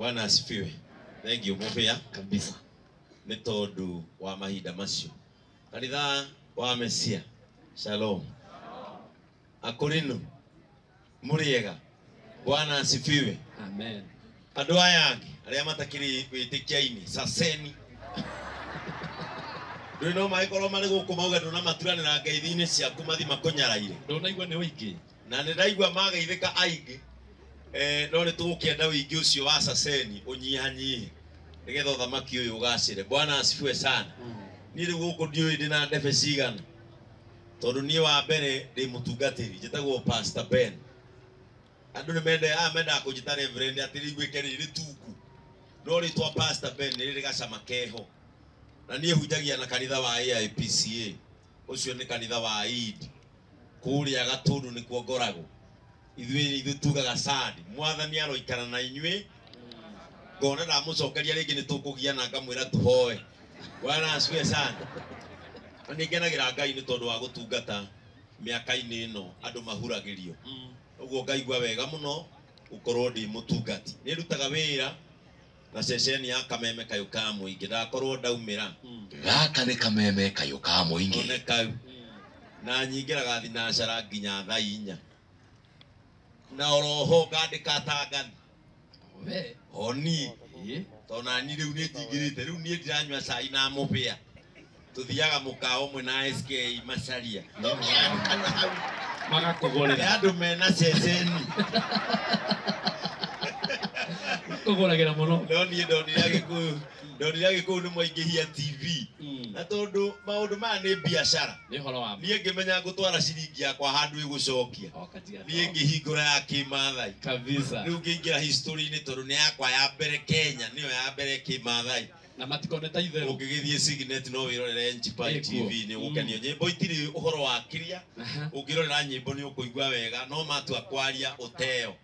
Bwana asifiwe. Thank you mufia kabisa. Nĩ tondũ wa mahinda macio. Kanitha wa Mesia. Shalom. Akorino. Muriega. Bwana asifiwe. Amen. Andũ aya angĩ arĩa matakĩrĩ wĩtĩkia-inĩ Saseni. Ndũĩ no magĩkorwo marĩ gũkũ mauga ndũna maturanĩra ngeithi-inĩ ciaku mathi makũnyaraire. Ndũnaigua nĩ ũingĩ. Na nĩ ndaigua magaithĩka aingĩ. No nĩ tũgũkĩenda wĩingĩ ũcio wa Saseni ũnyihanyihe nĩgetha ũthamaki ũyũ ũgacĩre. Bwana asifiwe sana. Niĩ rĩu gũkũ ndiũĩ ndĩna ndebe cigana tondũ niĩ wa mbere ndĩ mũtungatĩri njĩtagwo Pastor Ben. Andũ nĩ mendaga kũnjĩta Reverend atĩ rĩiguĩke rĩrĩ tungu, no rĩtwa Pastor Ben nĩ rĩrĩ gacama keho, na niĩ hunjagia na kanitha wa AIPCA. Ũcio nĩ kanitha wa Eid kũrĩa Gatũndũ nĩkuo ngoragwo. Ithuĩ tugaga sadi mwathani aroikara na inyuĩ, ngona ndamũcokeria rĩngĩ nĩ tũkũgiana ngamwĩra tũhoe. Bwana asifiwe sana. Na nĩngenagĩra Ngai nĩ tondũ wa gũtungata mĩaka-inĩ ĩno andũ mahuragĩrio. Ũguo ngaigua wega mũno gũkorwo ndĩ mũtungati. Nĩ ndutaga wĩra na ceceni ya Kameme Kayũ ka Mũingĩ. Ndakorwo ndaumĩra gaka nĩ Kameme Kayũ ka Mũingĩ. One kau na nyingĩraga thinacara nginya thaa 4. Na oroho ngandĩka tangathi oni tona ni rĩu nĩ njingĩrĩte, rĩu niĩ ndiranyua cai na mũbĩa, tũthiaga mũkawa ũmwe na SK Macharia magakũgũrĩra andũ mena ceceni kũgũragĩra mũno. No niĩ ndonire Gĩkũyũ nĩ mwaingĩhia TV na tondũ maũndũ maya nĩ biacara. Niĩ ngĩmenya ngũtwara ciringi yakwa handũ ĩgũcokia, niĩ ngĩhingũra ya kĩmathai kabisa. Rĩu ngĩingĩra history-inĩ tondũ nĩ yakwa ya mbere Kenya, nĩyo ya mbere kĩmathai. Na matikoneta itherũ. Ũngĩgĩthiĩ Signet no wĩrorere Nchipai TV nĩ ũgũkenio. Nyĩmbo itirĩ ũhoro wa kiria, ũngĩrorera nyĩmbo nĩ ũkũigua wega, no matua kwaria ũteo.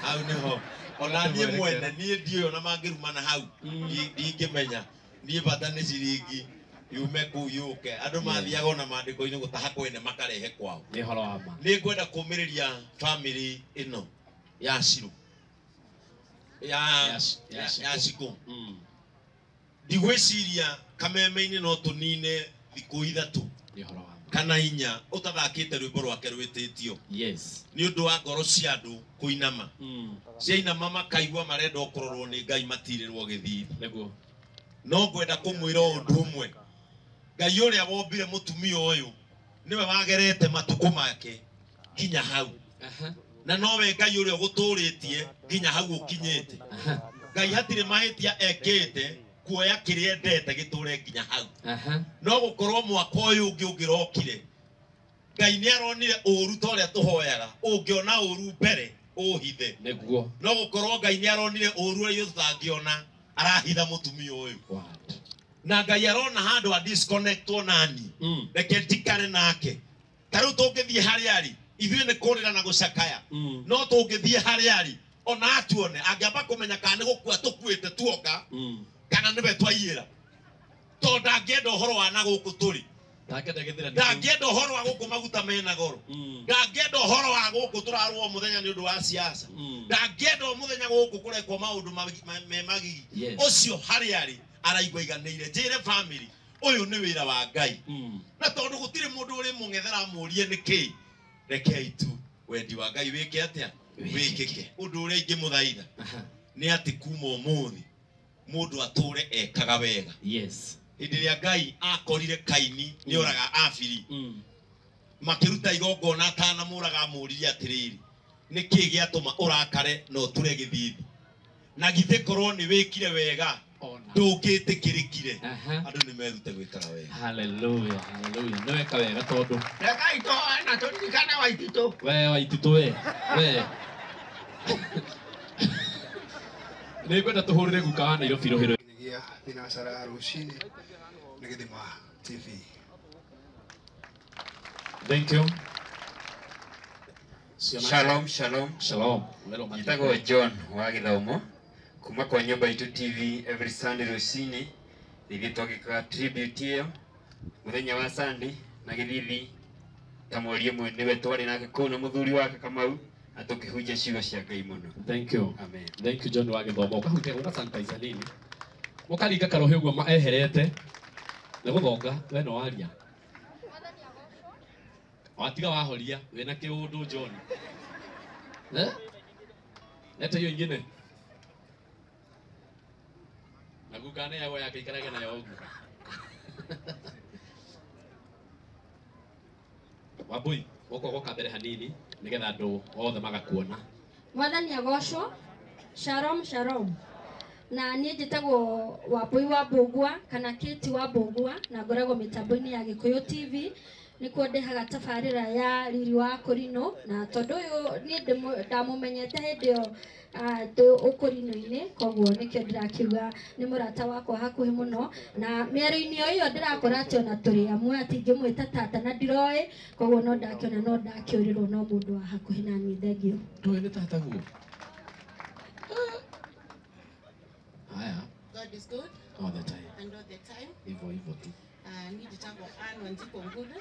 Hau nĩho ona niĩ mwene niĩ ndiũĩ ona mangĩrumana hau ndingĩmenya. Niĩ bata nĩ ciringi yume kũu yũke. Andũ mathiaga ona mandĩko-inĩ gũtaha kwene makarehe kwao. Nĩ ngwenda kũmĩrĩria family ĩno ya Shiro ya Shiko. Ndigwĩciria Kameme-inĩ no tũnine thikũ 3 kana 4 ũtathakĩte rwĩmbo rwake rwĩtĩtio. Nĩ ũndũ wa ngoro cia andũ kũinama, ciainama makaigua marenda kũrorwo nĩ Ngai matirĩrwo gĩthithi. No ngwenda kũmwĩra ũndũ ũmwe, Ngai ũrĩa wombire mũtumia ũyũ nĩwe wagerete matukũ make nginya hau, na nowe Ngai ũrĩa ũgũtũrĩtie nginya hau ũkinyĩte. Ngai hatirĩ mahĩtia ekĩte kuoya kĩrĩa endete gĩtũre nginya hau. No gũkorwo mwaka ũyũ ũngĩ ũngĩrokire, Ngai nĩ aronire ũru ta ũrĩa tũhoyaga, ũngĩona ũru mbere ũhithe. No gũkorwo Ngai nĩ aronire ũru ũrĩa tũtangĩona, arahitha mũtumia ũyũ. Na Ngai arona handũ a disconnectwo nani, reke njikare nake. Ta rĩu tũngĩthiĩ harĩa arĩ, ithuĩ nĩ kũrĩra na gũcakaya, no tũngĩthiĩ harĩa arĩ ona atuone, angĩamba kũmenya kana nĩ gũkua tũkuĩte tuoka kana nĩwe twaiyĩra, tondũ ndangĩenda ũhoro wa na gũkũ tũrĩ, ndangĩenda ũhoro wa gũkũ maguta mena goro, ndangĩenda ũhoro wa gũkũ tũrarwo mũthenya nĩ ũndũ wa siasa, ndangĩenda mũthenya gũkũ kũrekwo maũndũ me magigi. Ũcio harĩa arĩ araigua iganĩire. Njĩre family ũyũ nĩ wĩra wa Ngai, na tondũ gũtirĩ mũndũ ũrĩ mũng'ethera mũrie nĩkĩ, rekei tu wendi wa Ngai wĩke atĩa wĩkĩke. Ũndũ ũrĩa ingĩmũthaitha nĩ atĩ kuma ũmũthĩ mũndũ atũre ekaga wega. Hĩndĩ ĩrĩa Ngai akorire Kaini nĩ oraga Abili, makĩruta igongona atanamũraga amũririe atĩrĩrĩ, nĩkĩ gĩatũma ũrakare na ũture gĩthithi, na githĩ korwo nĩ wĩkire wega ndũngĩtĩkĩrĩkire. Andũ nĩ merute gwĩkaga wega. Hallelujah, hallelujah. Nĩ weka wega tondũ reka itoa na tũririkane Waititũ. Waititũ we nĩ ngwenda tũhũrĩre guka wa Nairobi rũhĩro Nĩgia thinacara ya rũcinĩ nĩ Gĩthima TV. Thank you. Shalom, shalom. Shalom. Njĩtagwo John wa Gĩthomo kuma kwa Nyũmba Itũ TV every Sunday rũcinĩ. Ithuĩ twagĩkaga tribute ĩyo mũthenya wa Sunday na gĩthithi ta mweri ĩmwe nĩwe twarĩ nake kũu na mũthuri wake Kamau atukihunjia ciugo cia Ngai muno. Thank you. Amen. Thank you John wa Githomo. Ukahutia uga sanitizer nini. Ukaringa karohe uguo eherete. Na guthonga we no waria. Watiga wahoria wena kiundu John. Neta hiyo ingine. Na gukane yago yake ikarage nayo ugu. Wabui, uko goka mbere hanini nigetha andu othe magakuona. Mwathani agocwo. Shalom shalom. Na niĩ njĩtagwo Wambui wa Mbũgua kana Kĩti wa Mbũgua na ngoragwo mĩtambo-inĩ ya Gĩkũyũ TV. Nĩkuo ndĩhaga tabarĩra ya Riri wa Kũrinũ na tondũ ũyũ niĩ ndamũmenyete hĩndĩ ĩyo ndĩ ũkũrinũ-inĩ, koguo nĩkĩo ndĩrakiuga nĩ mũrata wakwa hakuhĩ mũno, na mĩario-inĩ ĩyo ndĩrakora atĩ ona tũrĩ amwe atingĩmwĩta tata na ndiroĩ, koguo no ndakĩona no ndakĩũrĩrwo no mũndũ wa hakuhĩ na niĩ. Thengio. Ndũĩ nĩ tata guo. Haya. God is good All the time. and all the time. Hivyo hivyo tu. Ni njĩtagwo Anne Wanjikũ Ngure.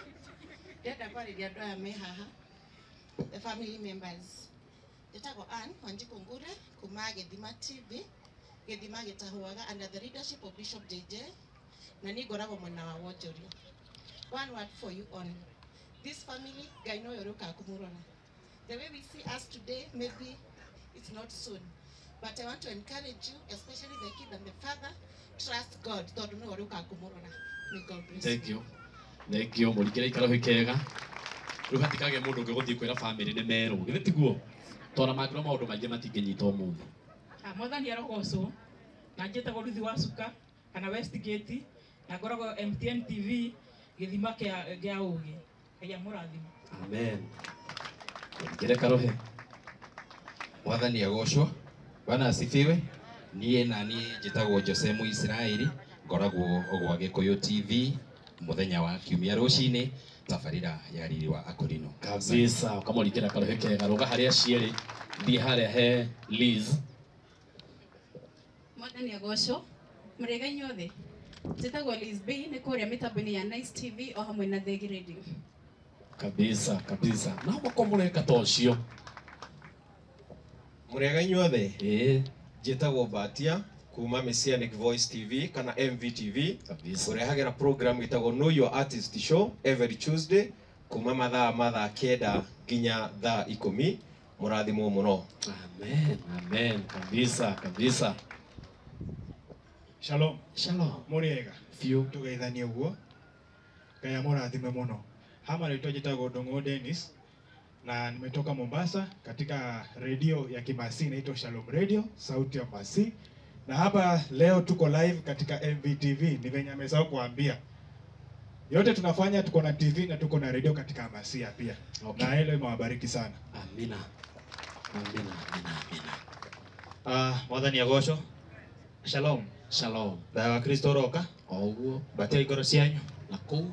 Ndĩrenda kwarĩria andũ aya me haha, the family members. Njĩtagwo Anne Wanjikũ Ngure kuma Gĩthima TV. Gĩthima gĩtahũaga under the leadership of Bishop JJ. Na niĩ ngoragwo mwena wa Wonjoria. One word for you on this family, Ngai no yoruka kumurona. The way we see us today, maybe it's not soon. But I want to encourage you, especially the kid and the father, trust God. Tondũ no yoruka kumurona. May God bless you. Thank you. Thank you. Mũrikĩre ikaraho kega. Rĩu hatikage mũndũ ũngĩ gũthiĩ kwĩra family nĩ merũ. Githĩ tiguo? Tondũ mangĩrwo maũndũ maingĩ matingĩnyita ũmũthĩ. Mwathani arogocwo. Na njĩtagwo Ruthi wa Cuka kana Westgate na ngoragwo MTN TV Gĩthima kĩa ũgĩ. Ngai amũrathime. Amen. Mũrikĩre karohe. Mwathani agocwo. Bwana asifiwe. Niĩ na niĩ njĩtagwo Jose Mũisiraeli, ngoragwo ogwa Gĩkũyũ TV muthenya wa kiumia rũcinĩ tabarĩra ya Riri wa Akũrinũ. Kabisa, ukamũrikĩra karohe kega. Rũga harĩa ciĩrĩ. Thiĩ harĩa he Liz. Mwathani agocwo. Mũrĩega inyuothe. Njĩtagwo Liz B, nĩ kũrĩa mĩtambo-inĩ ya Nice TV o hamwe na Thegi Radio. Kabisa, kabisa. Na mũkomũreka ta ũcio. Mũrĩega inyuothe. Njĩtagwo Batia kuma Messianic Voice TV kana MVTV. Ũrehagĩra program ĩtagwo Know Your Artist Show every Tuesday kuma mathaa 9 nginya thaa 10. Mũrathimwo mũno. Amen, amen. Kabisa, kabisa. Shalom. Shalom. Mũrĩega. Fiu. Tũgeithanie ũguo. Ngai amũrathime mũno. Hama naitwa njĩtagwo Ndung'u Dennis na nimetoka Mombasa katika redio ya Kimasi inaitwa Shalom Radio, sauti ya Masi. Na hapa leo tuko live katika MVTV. Ni venye amesahau kuambia. Yote tunafanya, tuko na TV na tuko na redio katika Masia pia. Okay. Na hilo imewabariki sana. Amina. Amina, amina, amina. Mwathani agocwo. Shalom. Shalom. Thayo wa Kristo roka. Oguo. Batia igoro cianyu. Na kuu.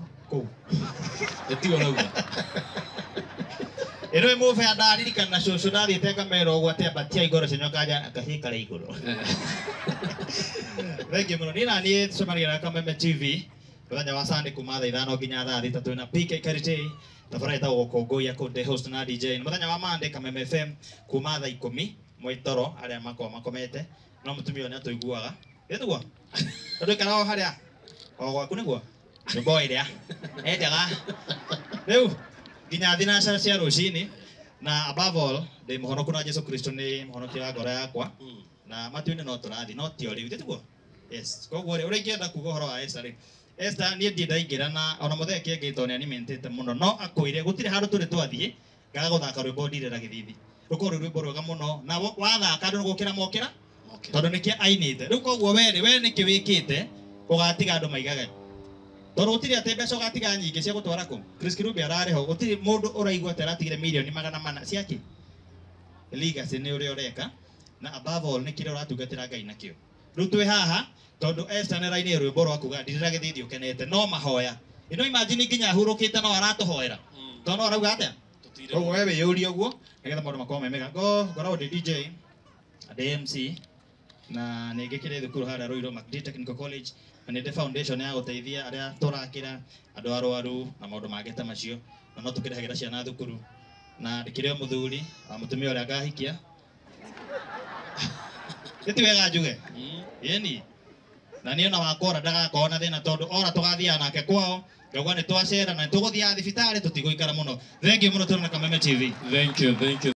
Etigo rauga. Ino imuve andaririkana na cucu nathiĩte ngamera ũguo atĩ batia igoro cianyu akahĩkara igũrũ. Thengiũ mũno. Niĩ na niĩ tũcemanagia na Kameme TV mũthenya wa Sunday kuma thaa 5 nginya thaa 6 twĩna PK Karite tabarĩra ĩtagwo gũkũngũiya kũndĩ host na DJ. Mũthenya wa Monday Kameme FM kuma thaa 10 mwĩtoro arĩa makomete no mũtumia nĩ atũiguaga. Ĩtugo. Tondũ ikara o harĩa o gwaku nĩguo. Nĩ boy ĩrĩa endaga. Rĩu nginya thinacara cia rũcinĩ na above all ndĩ mũhonoku na Jesu Kristo nĩ mũhonokia wa ngoro yakwa na matuinĩ no tũrathi no ti o rĩu ĩtugo. Yes. Koguo ũrĩa ingĩenda kuuga ũhoro wa Esther Esther niĩ ndaingĩra na ona mũthenya kĩngĩtwo nĩ animated mũno no akwĩre gũtirĩ handũ tũrĩ twathiĩ ngaga gũthaka rwĩmbo ndirĩra gĩthithi rũkorwo rwĩmbo rwega mũno na wathaka andũ gũkĩra mokĩra tondũ nĩkĩo ainĩte rĩu koguo we nĩkĩ wĩkĩte ũgatiga andũ maigaga tondũ gũtirĩ atĩ mbeca ũgatiga nyingĩ cia gũtwara kũ Chris Kirubi ararĩho gũtirĩ mũndũ ũraigua atĩ aratigire mirioni 400 ciake legacy nĩ ũrĩa ũreka na above all nĩ kĩrĩa ũratungatĩra Ngai nakĩo rĩu twĩ haha tondu Esther nĩ rainĩ rwĩmbo rwa kuga ndirĩra gĩthithi ũkenete no mahoya ino imagine nginya hurũkĩte no aratũhoera tondũ arauga atĩa koguo we wĩyũrie ũguo nĩgetha maũndũ makorwo me mega ngoragwo ndĩ DJ ndĩ MC na nĩ ngĩkĩrĩ thukuru harĩa Ruiru Macd Technical College na nĩ ndĩ foundation ya gũteithia arĩa tũrakĩra andũ arwaru na maũndũ mangĩ ta macio na no tũkĩrĩhagĩra ciana thukuru na ndikire muthuri mutumia uria ngahikia giti wega njuge yeni na niĩ ona wakora ndagakorwo na thĩna tondũ ora tũgathiaga nake kwao ngauga nĩ twacera na nĩ tũgũthiaga thibitarĩ tũtigũikara mũno. Thengiũ mũno tũrĩ na Kameme TV. Thank you.